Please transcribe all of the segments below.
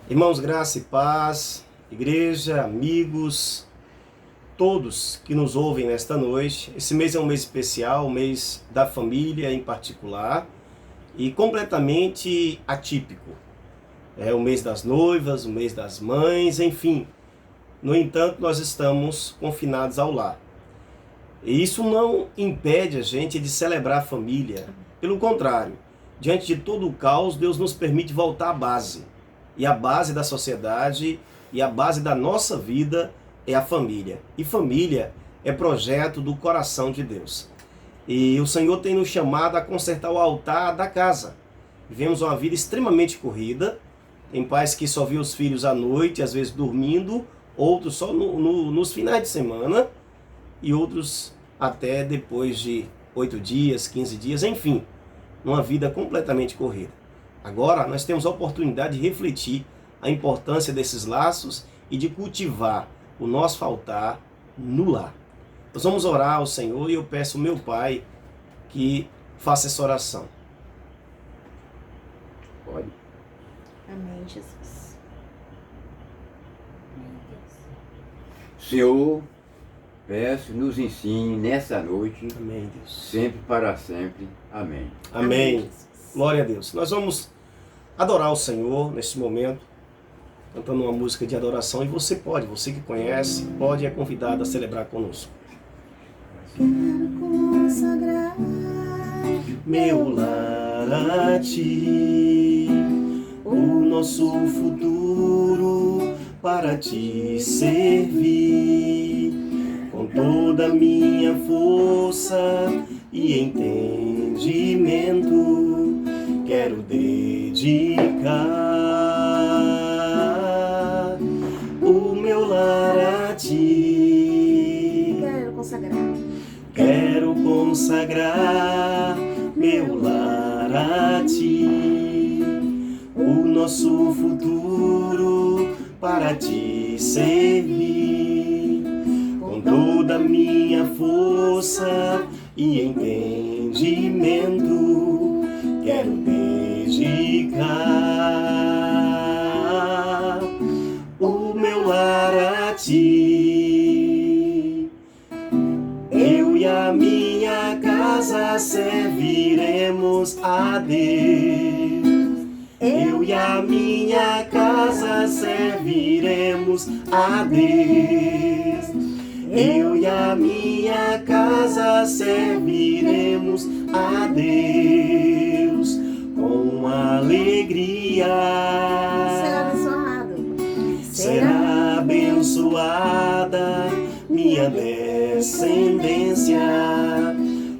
Irmãos, graça e paz, igreja, amigos, todos que nos ouvem nesta noite. Esse mês é um mês especial, o mês da família em particular e completamente atípico. É o mês das noivas, o mês das mães, enfim. No entanto, nós estamos confinados ao lar. E isso não impede a gente de celebrar a família. Pelo contrário, diante de todo o caos, Deus nos permite voltar à base. E a base da sociedade e a base da nossa vida é a família. E família é projeto do coração de Deus. E o Senhor tem nos chamado a consertar o altar da casa. Vivemos uma vida extremamente corrida. Tem pais que só vê os filhos à noite, às vezes dormindo, outros só nos finais de semana e outros até depois de 8 dias, 15 dias, enfim, uma vida completamente corrida. Agora nós temos a oportunidade de refletir a importância desses laços e de cultivar o nosso altar no lar. Nós vamos orar ao Senhor e eu peço ao meu Pai que faça essa oração. Pode. Amém, Jesus. Senhor, peço, nos ensine nessa noite, Amém, Deus. sempre para sempre. Amém. Amém. Jesus. Glória a Deus. Nós vamos adorar o Senhor nesse momento, cantando uma música de adoração. E você que conhece, pode e é convidado a celebrar conosco. Quero consagrar Meu lar a ti, o nosso futuro para te servir, com toda a minha força e entendimento, quero dedicar o meu lar a ti. Quero consagrar meu lar a ti, o nosso futuro para te servir, com toda a minha força e entendimento, quero dedicar o meu lar a ti. Eu e a minha casa serviremos a Deus. Eu e a minha casa serviremos a Deus. Eu e a minha casa serviremos a Deus com alegria. Será abençoado. Será abençoada minha descendência,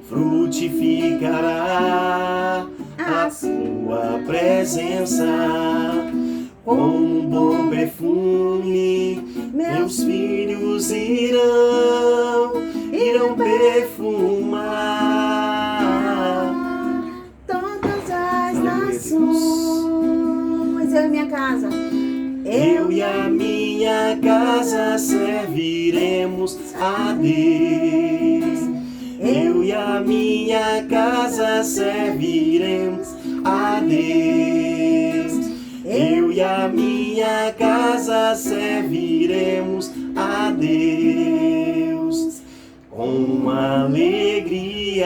frutificará a sua presença. Com um bom perfume, meus filhos irão perfumar Todas as nações. Eu e minha casa. Eu e a minha casa serviremos a Deus. Eu e a minha casa serviremos a Deus. Eu e a minha casa serviremos a Deus com alegria.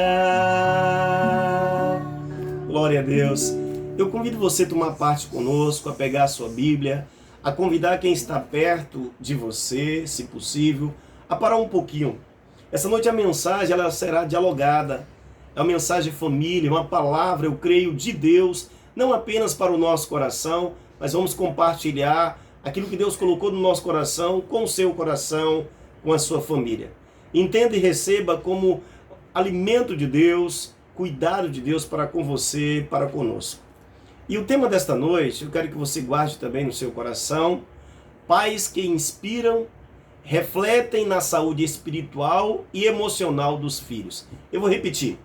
Glória a Deus. Eu convido você a tomar parte conosco, a pegar a sua Bíblia, a convidar quem está perto de você, se possível, a parar um pouquinho. Essa noite a mensagem ela será dialogada. É uma mensagem de família, uma palavra, eu creio, de Deus, não apenas para o nosso coração, mas vamos compartilhar aquilo que Deus colocou no nosso coração, com o seu coração, com a sua família. Entenda e receba como alimento de Deus, cuidado de Deus para com você, para conosco. E o tema desta noite, eu quero que você guarde também no seu coração: pais que inspiram, refletem na saúde espiritual e emocional dos filhos. Eu vou repetir,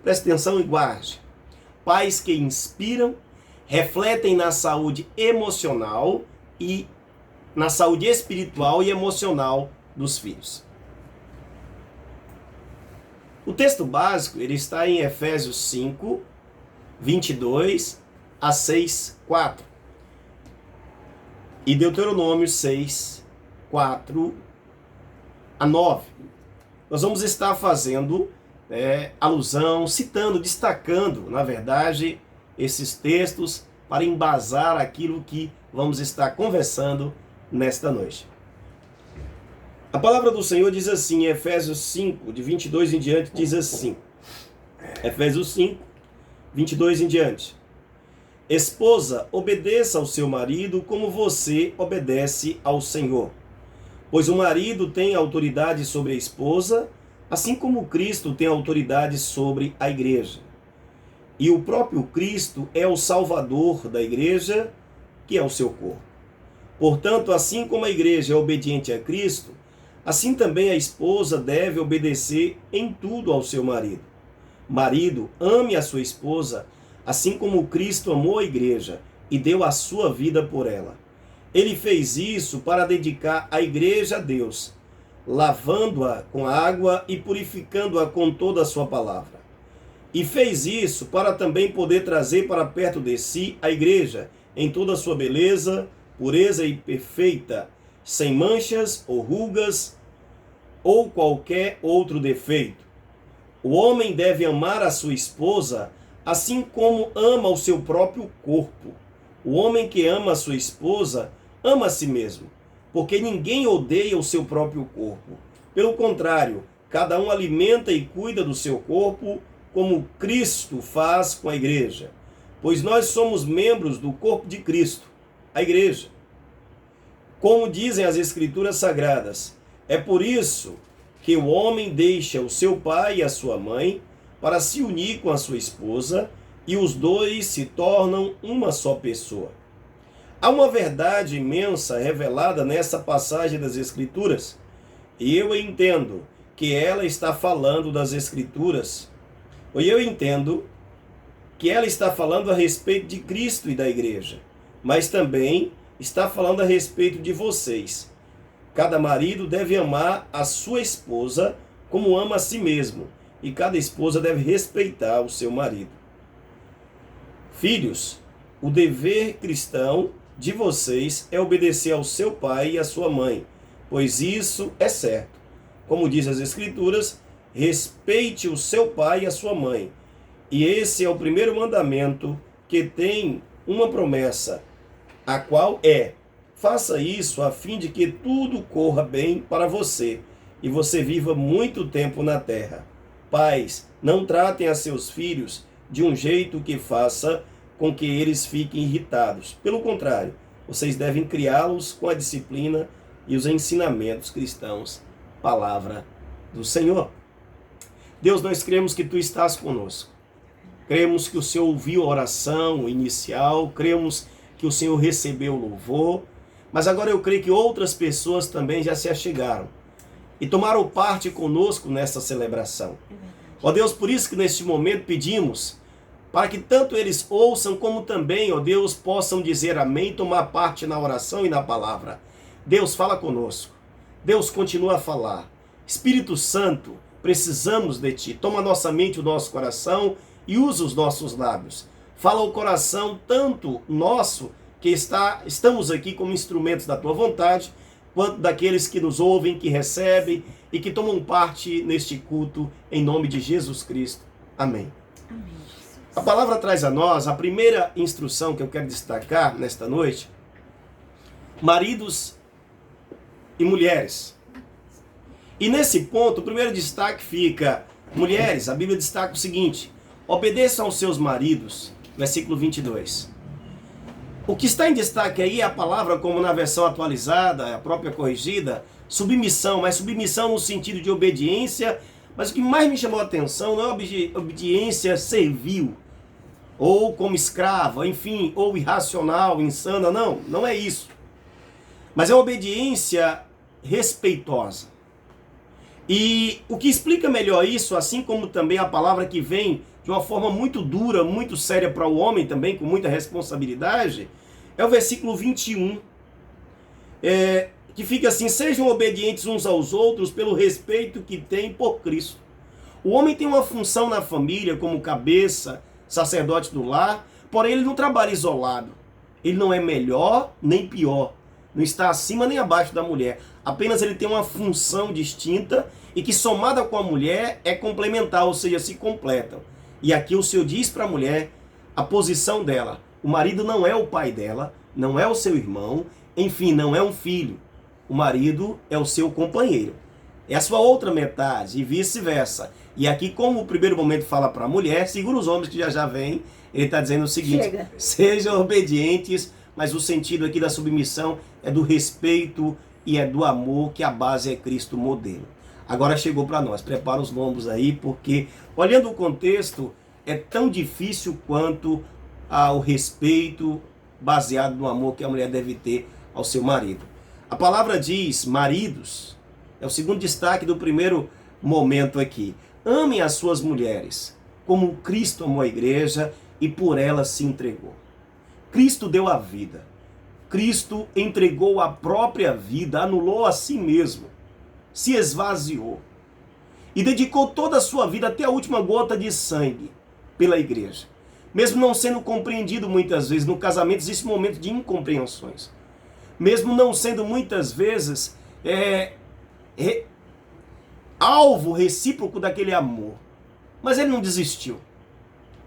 preste atenção e guarde. Pais que inspiram, refletem na saúde emocional e na saúde espiritual e emocional dos filhos. O texto básico ele está em Efésios 5, 22 a 6, 4. e Deuteronômio 6, 4 a 9. Nós vamos estar fazendo alusão, citando, destacando, na verdade, esses textos para embasar aquilo que vamos estar conversando nesta noite. A palavra do Senhor diz assim, em Efésios 5, de 22 em diante, diz assim. Efésios 5, 22 em diante. Esposa, obedeça ao seu marido como você obedece ao Senhor. Pois o marido tem autoridade sobre a esposa, assim como Cristo tem autoridade sobre a igreja. E o próprio Cristo é o Salvador da igreja, que é o seu corpo. Portanto, assim como a igreja é obediente a Cristo, assim também a esposa deve obedecer em tudo ao seu marido. Marido, ame a sua esposa, assim como Cristo amou a igreja e deu a sua vida por ela. Ele fez isso para dedicar a igreja a Deus, lavando-a com água e purificando-a com toda a sua palavra. E fez isso para também poder trazer para perto de si a igreja, em toda a sua beleza, pureza e perfeita, sem manchas ou rugas ou qualquer outro defeito. O homem deve amar a sua esposa assim como ama o seu próprio corpo. O homem que ama a sua esposa ama a si mesmo, porque ninguém odeia o seu próprio corpo. Pelo contrário, cada um alimenta e cuida do seu corpo como Cristo faz com a igreja. Pois nós somos membros do corpo de Cristo, a igreja. Como dizem as Escrituras Sagradas, é por isso que o homem deixa o seu pai e a sua mãe para se unir com a sua esposa e os dois se tornam uma só pessoa. Há uma verdade imensa revelada nessa passagem das Escrituras e eu entendo que ela está falando das Escrituras, ou eu entendo que ela está falando a respeito de Cristo e da igreja, mas também está falando a respeito de vocês. Cada marido deve amar a sua esposa como ama a si mesmo, e cada esposa deve respeitar o seu marido. Filhos, o dever cristão de vocês é obedecer ao seu pai e à sua mãe, pois isso é certo. Como diz as Escrituras, respeite o seu pai e a sua mãe. E esse é o primeiro mandamento que tem uma promessa, a qual é: faça isso a fim de que tudo corra bem para você e você viva muito tempo na terra. Pais, não tratem a seus filhos de um jeito que faça com que eles fiquem irritados. Pelo contrário, vocês devem criá-los com a disciplina e os ensinamentos cristãos. Palavra do Senhor. Deus, nós cremos que Tu estás conosco. Cremos que o Senhor ouviu a oração inicial, cremos que o Senhor recebeu o louvor, mas agora eu creio que outras pessoas também já se achegaram e tomaram parte conosco nessa celebração. Ó Deus, por isso que neste momento pedimos para que tanto eles ouçam como também, ó Deus, possam dizer amém, tomar parte na oração e na palavra. Deus, fala conosco. Deus, continua a falar. Espírito Santo, precisamos de Ti. Toma nossa mente, o nosso coração e usa os nossos lábios. Fala ao coração tanto nosso, que estamos aqui como instrumentos da Tua vontade, quanto daqueles que nos ouvem, que recebem e que tomam parte neste culto, em nome de Jesus Cristo. Amém. Amém, Jesus. A palavra traz a nós a primeira instrução que eu quero destacar nesta noite: maridos e mulheres. E nesse ponto, o primeiro destaque fica: mulheres, a Bíblia destaca o seguinte: obedeçam aos seus maridos, versículo 22. O que está em destaque aí é a palavra, como na versão atualizada, a própria corrigida, submissão, mas submissão no sentido de obediência, mas o que mais me chamou a atenção não é obediência servil, ou como escrava, enfim, ou irracional, insana, não é isso. Mas é uma obediência respeitosa. E o que explica melhor isso, assim como também a palavra que vem de uma forma muito dura, muito séria para o homem também, com muita responsabilidade, é o versículo 21, que fica assim: sejam obedientes uns aos outros pelo respeito que têm por Cristo. O homem tem uma função na família como cabeça, sacerdote do lar, porém ele não trabalha isolado. Ele não é melhor nem pior. não está acima nem abaixo da mulher. Apenas ele tem uma função distinta e que, somada com a mulher, é complementar, ou seja, se completam. E aqui o Senhor diz para a mulher a posição dela. O marido não é o pai dela, não é o seu irmão, enfim, não é um filho. O marido é o seu companheiro. É a sua outra metade e vice-versa. E aqui, como o primeiro momento fala para a mulher, segura os homens que já vem, ele está dizendo o seguinte: sejam obedientes, mas o sentido aqui da submissão é do respeito e é do amor, que a base é Cristo modelo. Agora chegou para nós, prepara os lombos aí, porque olhando o contexto, é tão difícil quanto o respeito baseado no amor que a mulher deve ter ao seu marido. A palavra diz, maridos, é o segundo destaque do primeiro momento aqui. Amem as suas mulheres, como Cristo amou a igreja e por ela se entregou. Cristo deu a vida. Cristo entregou a própria vida, anulou a si mesmo, se esvaziou e dedicou toda a sua vida até a última gota de sangue pela igreja. Mesmo não sendo compreendido muitas vezes, no casamento existe um momento de incompreensões. Mesmo não sendo muitas vezes alvo recíproco daquele amor. Mas ele não desistiu.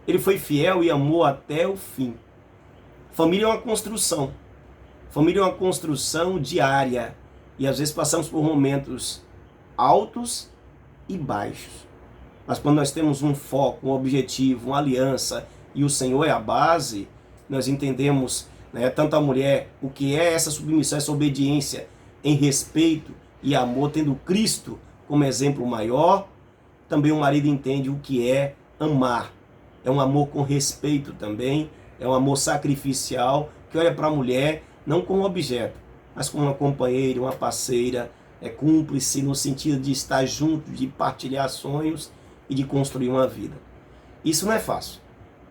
Ele foi fiel e amou até o fim. Família é uma construção. Família é uma construção diária. E às vezes passamos por momentos altos e baixos. Mas quando nós temos um foco, um objetivo, uma aliança, e o Senhor é a base, nós entendemos, tanto a mulher, o que é essa submissão, essa obediência em respeito e amor, tendo Cristo como exemplo maior. Também o marido entende o que é amar. É um amor com respeito também, é um amor sacrificial, que olha para a mulher não como objeto, mas como uma companheira, uma parceira, é cúmplice no sentido de estar junto, de partilhar sonhos e de construir uma vida. Isso não é fácil.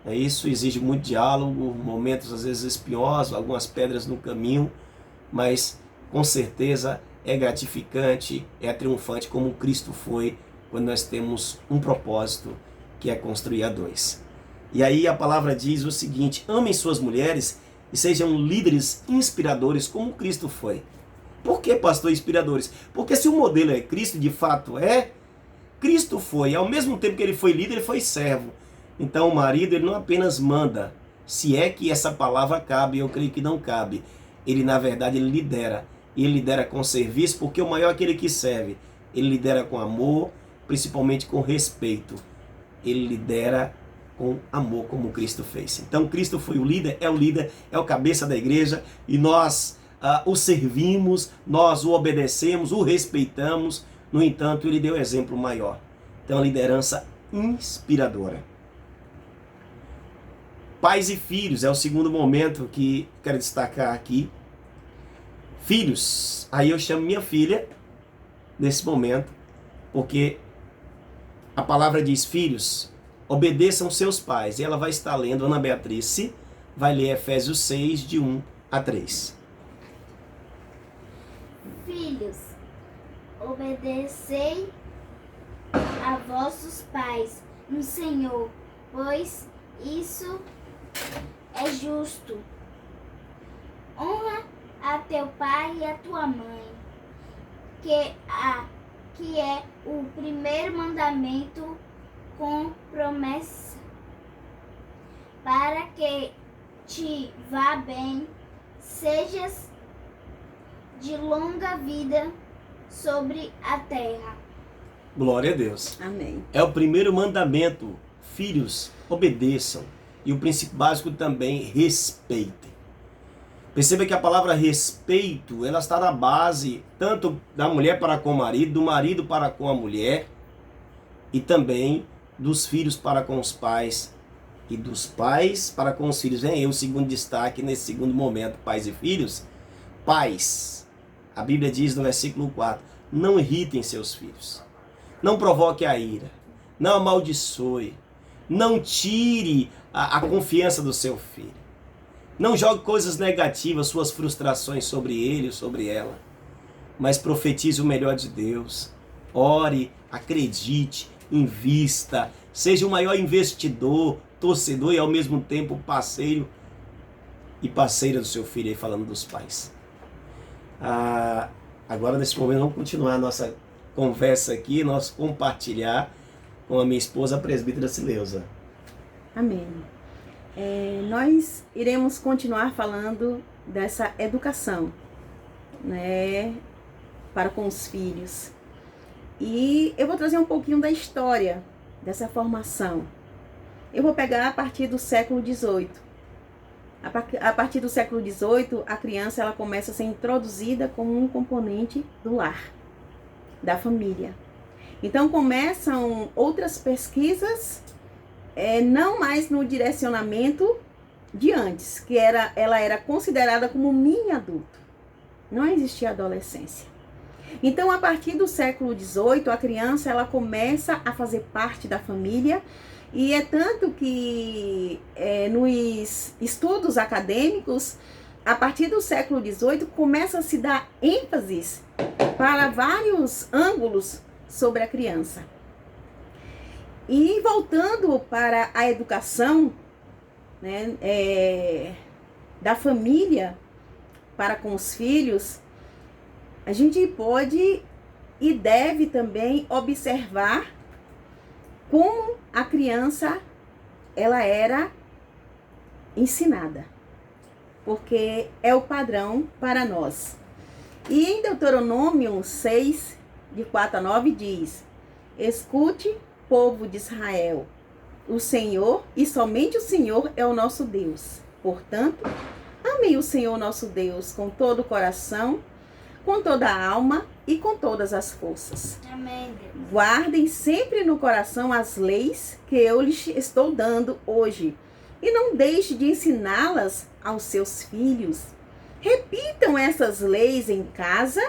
Isso exige muito diálogo, momentos às vezes espinhosos, algumas pedras no caminho, mas com certeza é gratificante, é triunfante, como Cristo foi, quando nós temos um propósito, que é construir a dois. E aí a palavra diz o seguinte: amem suas mulheres e sejam líderes inspiradores, como Cristo foi. Por que, pastor, inspiradores? Porque se o modelo é Cristo, de fato Cristo foi, ao mesmo tempo que ele foi líder, ele foi servo. Então o marido, ele não apenas manda, se é que essa palavra cabe, eu creio que não cabe. Ele, na verdade, ele lidera. E ele lidera com serviço, porque o maior é aquele que serve. Ele lidera com amor, principalmente com respeito. Ele lidera com amor, como Cristo fez. Então Cristo foi o líder, é o cabeça da igreja, e nós o servimos, nós o obedecemos, o respeitamos. No entanto, ele deu o exemplo maior. Então, a liderança inspiradora. Pais e filhos é o segundo momento que quero destacar aqui. Filhos, aí eu chamo minha filha nesse momento, porque a palavra diz: filhos, obedeçam seus pais. E ela vai estar lendo, Ana Beatriz vai ler Efésios 6, de 1 a 3. Filhos, obedecei a vossos pais no Senhor, pois isso é justo. Honra a teu pai e a tua mãe, que é o primeiro mandamento com promessa, para que te vá bem, sejas de longa vida sobre a terra. Glória a Deus. Amém. É o primeiro mandamento. Filhos, obedeçam. E o princípio básico também, respeitem. Perceba que a palavra respeito, ela está na base tanto da mulher para com o marido, do marido para com a mulher, e também dos filhos para com os pais, e dos pais para com os filhos. Vem aí o segundo destaque nesse segundo momento, pais e filhos. Pais, a Bíblia diz no versículo 4, não irritem seus filhos, não provoque a ira, não amaldiçoe, não tire a confiança do seu filho. Não jogue coisas negativas, suas frustrações sobre ele ou sobre ela, mas profetize o melhor de Deus. Ore, acredite, invista, seja o maior investidor, torcedor e ao mesmo tempo parceiro e parceira do seu filho, aí falando dos pais. Agora, nesse momento, vamos continuar a nossa conversa aqui, nosso compartilhar com a minha esposa, a presbítera Cileuza. Amém. Nós iremos continuar falando dessa educação, né, para com os filhos. E eu vou trazer um pouquinho da história dessa formação. Eu vou pegar a partir do século XVIII. A partir do século XVIII, a criança ela começa a ser introduzida como um componente do lar, da família. Então começam outras pesquisas, não mais no direcionamento de antes, que ela era considerada como mini adulto. Não existia adolescência. Então, a partir do século XVIII, a criança ela começa a fazer parte da família, e é tanto que nos estudos acadêmicos, a partir do século XVIII, começa a se dar ênfases para vários ângulos sobre a criança. E voltando para a educação, né, da família para com os filhos, a gente pode e deve também observar como a criança ela era ensinada, porque é o padrão para nós. E em Deuteronômio 6, de 4 a 9, diz: escute, povo de Israel, o Senhor e somente o Senhor é o nosso Deus. Portanto, amem o Senhor nosso Deus com todo o coração, com toda a alma e com todas as forças. Amém, Deus. Guardem sempre no coração as leis que eu lhes estou dando hoje, e não deixe de ensiná-las aos seus filhos. Repitam essas leis em casa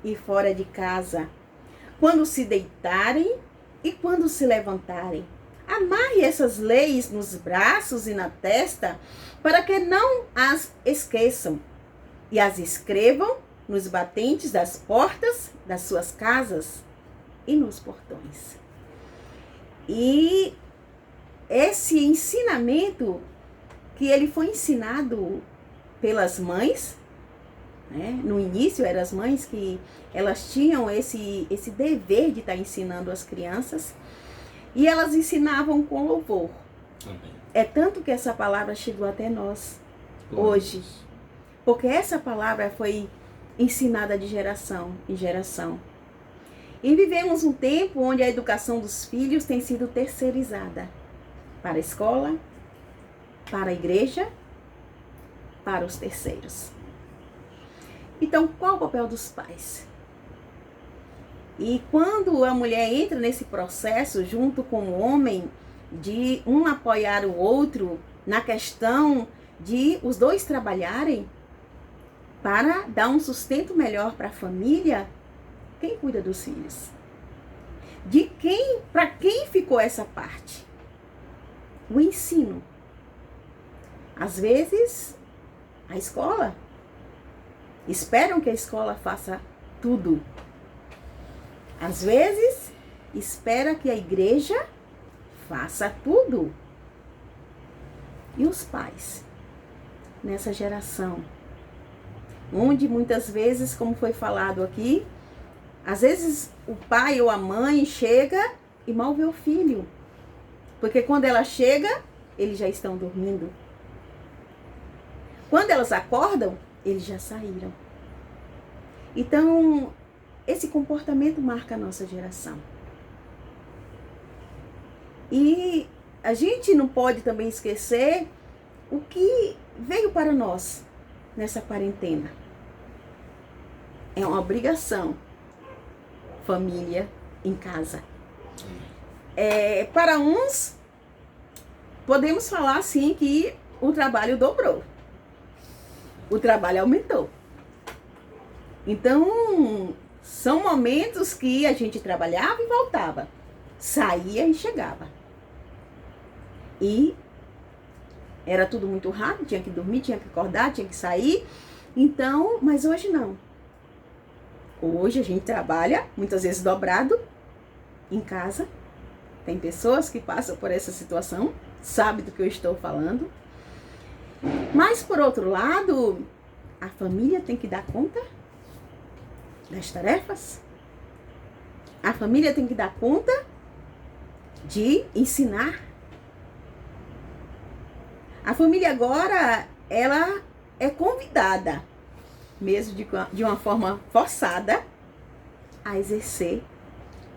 e fora de casa, quando se deitarem e quando se levantarem. Amarre essas leis nos braços e na testa, para que não as esqueçam, e as escrevam nos batentes das portas das suas casas e nos portões. E esse ensinamento que ele foi ensinado pelas mães, né? No início eram as mães que elas tinham esse dever de estar ensinando as crianças, e elas ensinavam com louvor. Amém. É tanto que essa palavra chegou até nós hoje, porque essa palavra foi ensinada de geração em geração. E vivemos um tempo onde a educação dos filhos tem sido terceirizada para a escola, para a igreja, para os terceiros. Então, qual o papel dos pais? E quando a mulher entra nesse processo junto com o homem, de um apoiar o outro na questão de os dois trabalharem para dar um sustento melhor para a família, quem cuida dos filhos? Para quem ficou essa parte? O ensino. Às vezes, a escola. Esperam que a escola faça tudo. Às vezes, espera que a igreja faça tudo. E os pais? Nessa geração, onde muitas vezes, como foi falado aqui, às vezes o pai ou a mãe chega e mal vê o filho. Porque quando ela chega, eles já estão dormindo. Quando elas acordam, eles já saíram. Então, esse comportamento marca a nossa geração. E a gente não pode também esquecer o que veio para nós nessa quarentena. É uma obrigação. Família em casa. Para uns, podemos falar assim que o trabalho dobrou. O trabalho aumentou. Então, são momentos que a gente trabalhava e voltava. Saía e chegava. E era tudo muito rápido, tinha que dormir, tinha que acordar, tinha que sair. Então, mas hoje não. Hoje a gente trabalha, muitas vezes dobrado, em casa. Tem pessoas que passam por essa situação, sabem do que eu estou falando. Mas, por outro lado, a família tem que dar conta das tarefas. A família tem que dar conta de ensinar. A família agora, ela é convidada, mesmo de uma forma forçada, a exercer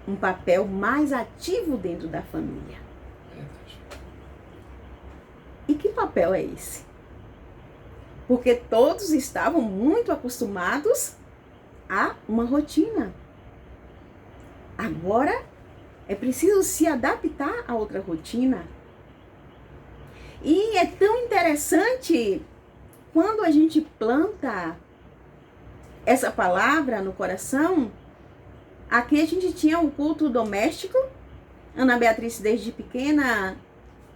um papel mais ativo dentro da família. E que papel é esse? Porque todos estavam muito acostumados a uma rotina. Agora é preciso se adaptar a outra rotina. E é tão interessante quando a gente planta essa palavra no coração. Aqui a gente tinha um culto doméstico. Ana Beatriz, desde pequena,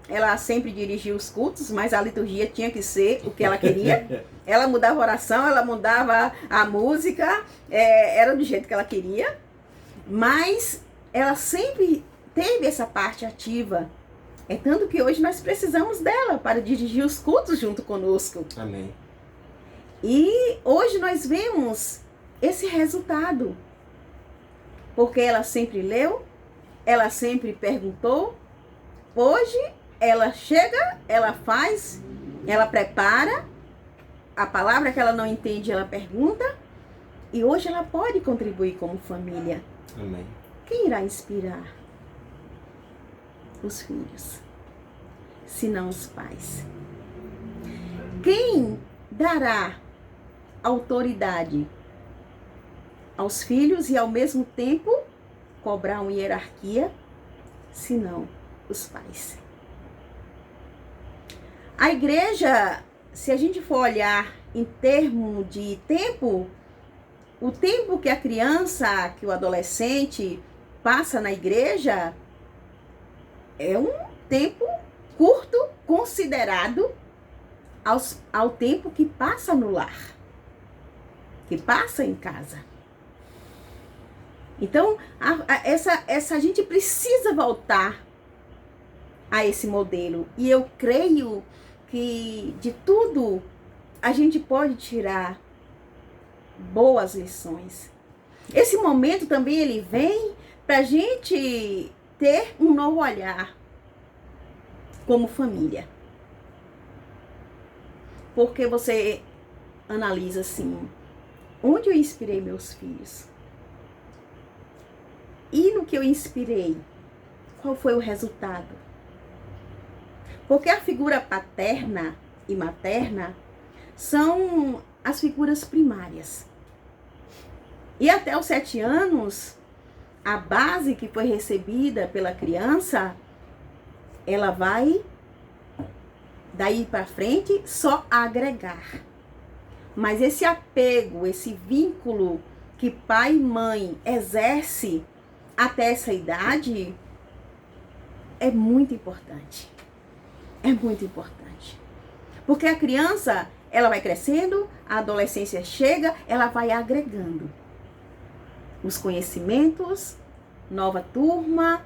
ela sempre dirigia os cultos, mas a liturgia tinha que ser o que ela queria. Ela mudava a oração, ela mudava a música, era do jeito que ela queria. Mas ela sempre teve essa parte ativa. É tanto que hoje nós precisamos dela para dirigir os cultos junto conosco. Amém. E hoje nós vemos esse resultado. Porque ela sempre leu, ela sempre perguntou. Hoje ela chega, ela faz, ela prepara. A palavra que ela não entende, ela pergunta. E hoje ela pode contribuir como família. Amém. Quem irá inspirar? Os filhos, se não os pais. Quem dará autoridade aos filhos e ao mesmo tempo cobrar uma hierarquia, se não os pais? A igreja, se a gente for olhar em termos de tempo, o tempo que a criança, que o adolescente passa na igreja é um tempo curto considerado ao tempo que passa no lar, que passa em casa. Então, a gente precisa voltar a esse modelo. E eu creio que de tudo a gente pode tirar boas lições. Esse momento também ele vem para a gente ter um novo olhar como família. Porque você analisa assim, onde eu inspirei meus filhos? E no que eu inspirei, qual foi o resultado? Porque a figura paterna e materna são as figuras primárias. E até os 7 anos, a base que foi recebida pela criança, ela vai, daí para frente, só agregar. Mas esse apego, esse vínculo que pai e mãe exerce até essa idade, é muito importante. É muito importante. Porque a criança, ela vai crescendo, a adolescência chega, ela vai agregando os conhecimentos, nova turma.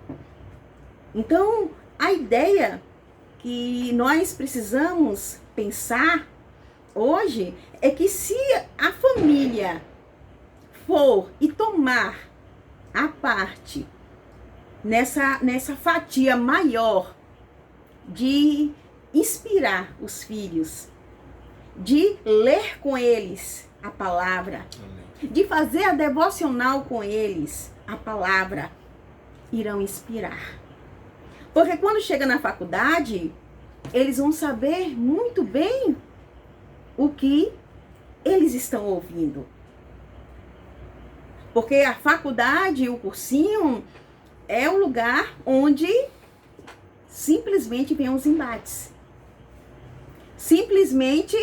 Então, a ideia que nós precisamos pensar hoje é que se a família for e tomar a parte nessa fatia maior de inspirar os filhos, de ler com eles a palavra, de fazer a devocional com eles, a palavra, irão inspirar. Porque quando chega na faculdade, eles vão saber muito bem o que eles estão ouvindo. Porque a faculdade, o cursinho, é um lugar onde simplesmente vem os embates. Simplesmente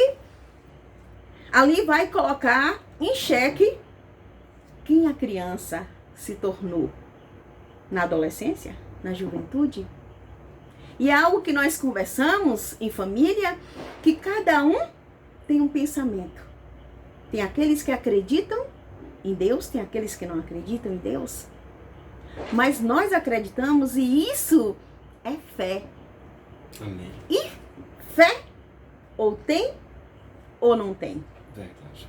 ali vai colocar em xeque quem a criança se tornou na adolescência, na juventude. E é algo que nós conversamos em família, que cada um tem um pensamento. Tem aqueles que acreditam em Deus, tem aqueles que não acreditam em Deus. Mas nós acreditamos e isso é fé. Amém. E fé ou tem ou não tem. Verdade.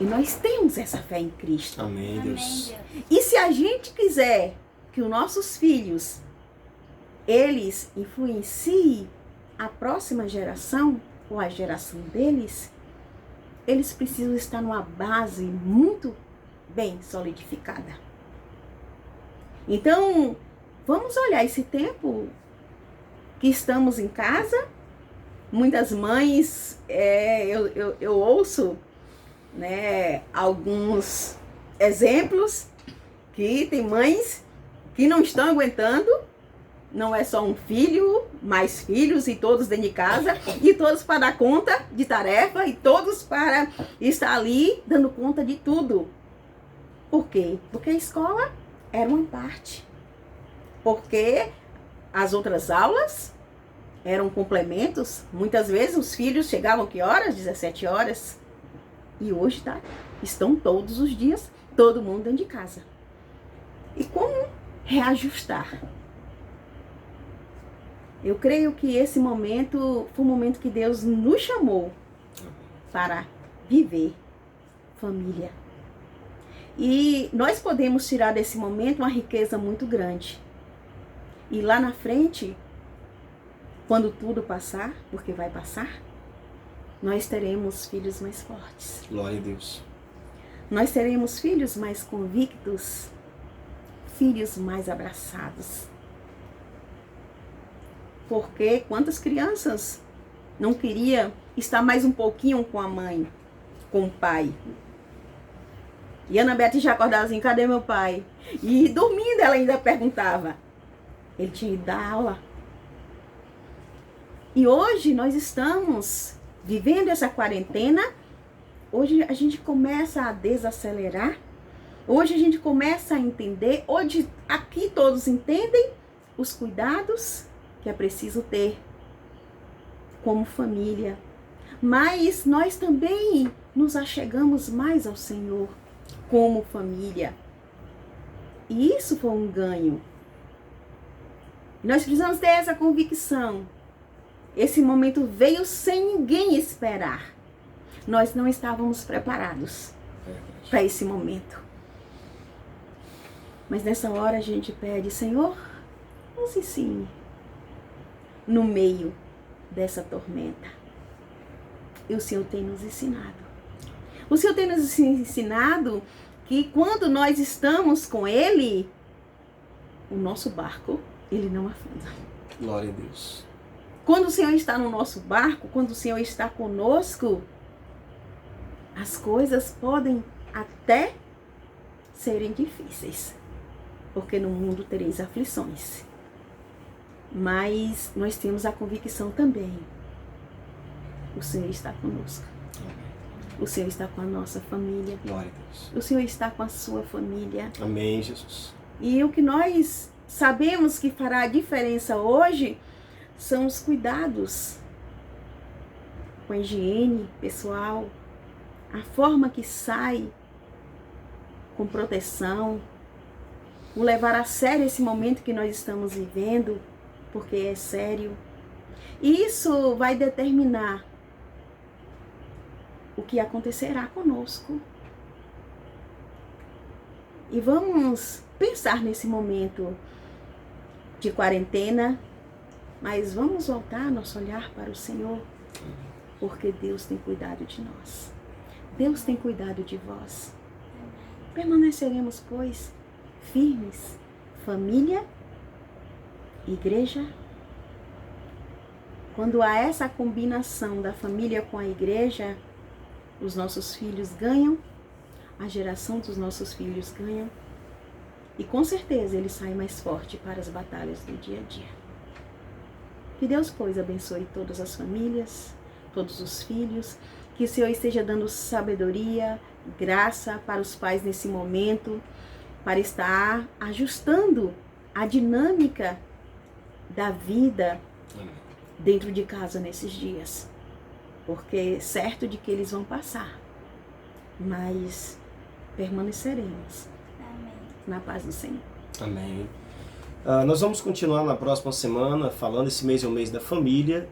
E nós temos essa fé em Cristo. Amém, Amém, Deus. Deus. E se a gente quiser que os nossos filhos, eles influenciem a próxima geração, ou a geração deles, eles precisam estar numa base muito bem solidificada. Então, vamos olhar esse tempo que estamos em casa. Muitas mães, eu ouço, né, alguns exemplos que tem mães que não estão aguentando. Não é só um filho, mais filhos e todos dentro de casa, e todos para dar conta de tarefa, e todos para estar ali dando conta de tudo. Por quê? Porque a escola era uma parte. Porque as outras aulas eram complementos. Muitas vezes os filhos chegavam que horas? 17 horas. E hoje estão todos os dias, todo mundo dentro de casa. E como reajustar? Eu creio que esse momento foi um momento que Deus nos chamou para viver família. E nós podemos tirar desse momento uma riqueza muito grande. E lá na frente, quando tudo passar, porque vai passar, nós teremos filhos mais fortes. Glória a Deus. Nós teremos filhos mais convictos, filhos mais abraçados. Porque quantas crianças não queriam estar mais um pouquinho com a mãe, com o pai? E a Ana Beth já acordava assim, cadê meu pai? E dormindo ela ainda perguntava. Ele tinha ido dar aula. E hoje nós estamos vivendo essa quarentena. Hoje a gente começa a desacelerar. Hoje a gente começa a entender. Hoje aqui todos entendem os cuidados que é preciso ter como família. Mas nós também nos achegamos mais ao Senhor como família. E isso foi um ganho. Nós precisamos ter essa convicção. Esse momento veio sem ninguém esperar. Nós não estávamos preparados para esse momento. Mas nessa hora a gente pede, Senhor, nos ensine no meio dessa tormenta. E o Senhor tem nos ensinado. O Senhor tem nos ensinado que quando nós estamos com Ele, o nosso barco, ele não afunda. Glória a Deus. Quando o Senhor está no nosso barco, quando o Senhor está conosco, as coisas podem até serem difíceis. Porque no mundo tereis aflições. Mas nós temos a convicção também. O Senhor está conosco. O Senhor está com a nossa família. Glória a Deus. O Senhor está com a sua família. Amém, Jesus. E o que nós sabemos que fará a diferença hoje são os cuidados com a higiene pessoal, a forma que sai com proteção, o levar a sério esse momento que nós estamos vivendo, porque é sério. E isso vai determinar o que acontecerá conosco. E vamos pensar nesse momento de quarentena, mas vamos voltar nosso olhar para o Senhor, porque Deus tem cuidado de nós. Deus tem cuidado de vós. Permaneceremos, pois, firmes, família, igreja. Quando há essa combinação da família com a igreja, os nossos filhos ganham, a geração dos nossos filhos ganham, e com certeza eles saem mais forte para as batalhas do dia a dia. Que Deus, pois, abençoe todas as famílias, todos os filhos, que o Senhor esteja dando sabedoria, graça para os pais nesse momento, para estar ajustando a dinâmica da vida dentro de casa nesses dias. Porque certo de que eles vão passar, mas permaneceremos na paz do Senhor. Amém. Nós vamos continuar na próxima semana falando, esse mês é o mês da família,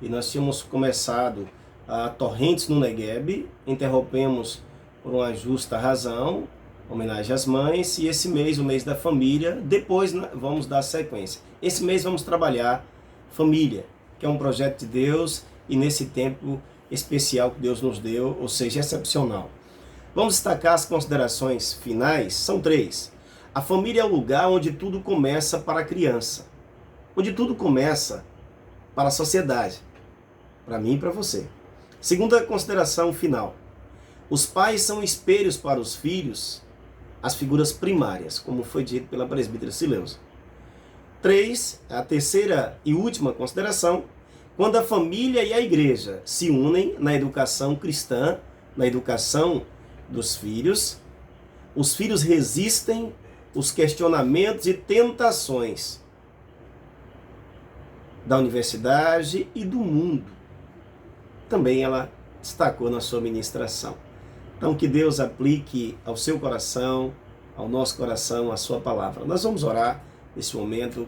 e nós tínhamos começado a Torrentes no Negueb, interrompemos por uma justa razão, homenagem às mães, e esse mês, o mês da família, depois vamos dar sequência. Esse mês vamos trabalhar família, que é um projeto de Deus, e nesse tempo especial que Deus nos deu, ou seja, excepcional. Vamos destacar as considerações finais, são 3. A família é o lugar onde tudo começa para a criança, onde tudo começa para a sociedade, para mim e para você. Segunda consideração final. Os pais são espelhos para os filhos, as figuras primárias, como foi dito pela presbítera Sileuza. 3, a terceira e última consideração, quando a família e a igreja se unem na educação cristã, na educação dos filhos, os filhos resistem os questionamentos e tentações da universidade e do mundo. Também ela destacou na sua ministração. Então, que Deus aplique ao seu coração, ao nosso coração, a sua palavra. Nós vamos orar nesse momento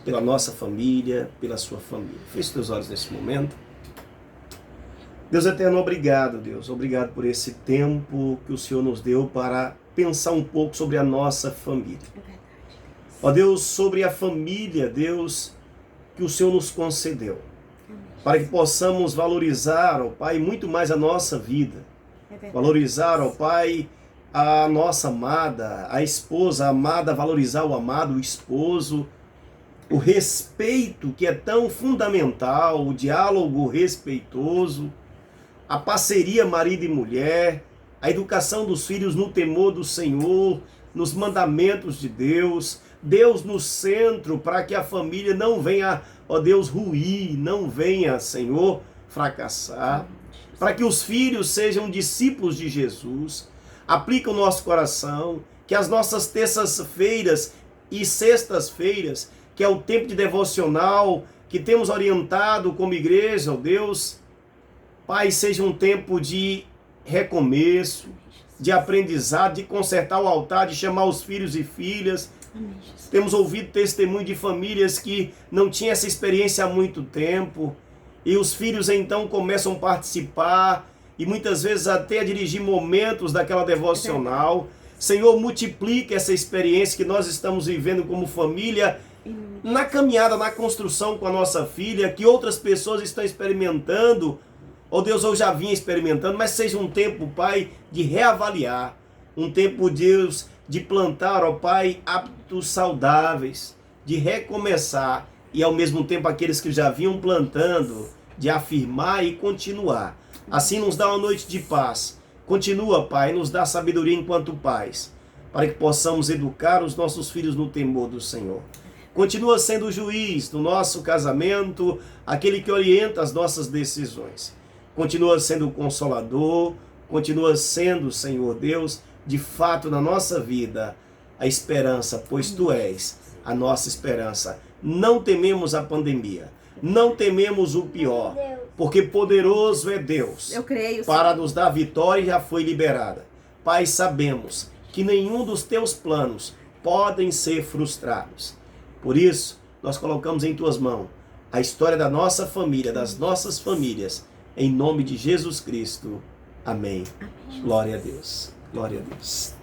pela nossa família, pela sua família. Feche teus olhos nesse momento. Deus eterno, obrigado, Deus. Obrigado por esse tempo que o Senhor nos deu para pensar um pouco sobre a nossa família. Ó Deus, sobre a família, Deus, que o Senhor nos concedeu. Para que possamos valorizar, ó Pai, muito mais a nossa vida. Valorizar, ó Pai, a nossa amada, a esposa amada, valorizar o amado, o esposo, o respeito que é tão fundamental, o diálogo respeitoso, a parceria marido e mulher, a educação dos filhos no temor do Senhor, nos mandamentos de Deus, Deus no centro, para que a família não venha, ó Deus, ruir, não venha, Senhor, fracassar, para que os filhos sejam discípulos de Jesus. Aplica o nosso coração, que as nossas terças-feiras e sextas-feiras, que é o tempo de devocional, que temos orientado como igreja, ó Deus, Pai, seja um tempo de recomeço, de aprendizado, de consertar o altar, de chamar os filhos e filhas. Temos ouvido testemunho de famílias que não tinham essa experiência há muito tempo, e os filhos então começam a participar, e muitas vezes até a dirigir momentos daquela devocional. Senhor, multiplique essa experiência que nós estamos vivendo como família, na caminhada, na construção com a nossa filha, que outras pessoas estão experimentando, ó Deus, eu já vinha experimentando, mas seja um tempo, Pai, de reavaliar, um tempo, Deus, de plantar, ó Pai, hábitos saudáveis, de recomeçar, e ao mesmo tempo aqueles que já vinham plantando, de afirmar e continuar. Assim nos dá uma noite de paz. Continua, Pai, nos dá sabedoria enquanto pais, para que possamos educar os nossos filhos no temor do Senhor. Continua sendo o juiz do nosso casamento, aquele que orienta as nossas decisões. Continua sendo o consolador, continua sendo, Senhor Deus, de fato na nossa vida, a esperança, pois Tu és a nossa esperança. Não tememos a pandemia, não tememos o pior, porque poderoso é Deus. Eu creio, para Senhor. nos dar vitória e já foi liberada. Pai, sabemos que nenhum dos Teus planos podem ser frustrados. Por isso, nós colocamos em Tuas mãos a história da nossa família, das nossas famílias, em nome de Jesus Cristo. Amém. Glória a Deus. Glória a Deus.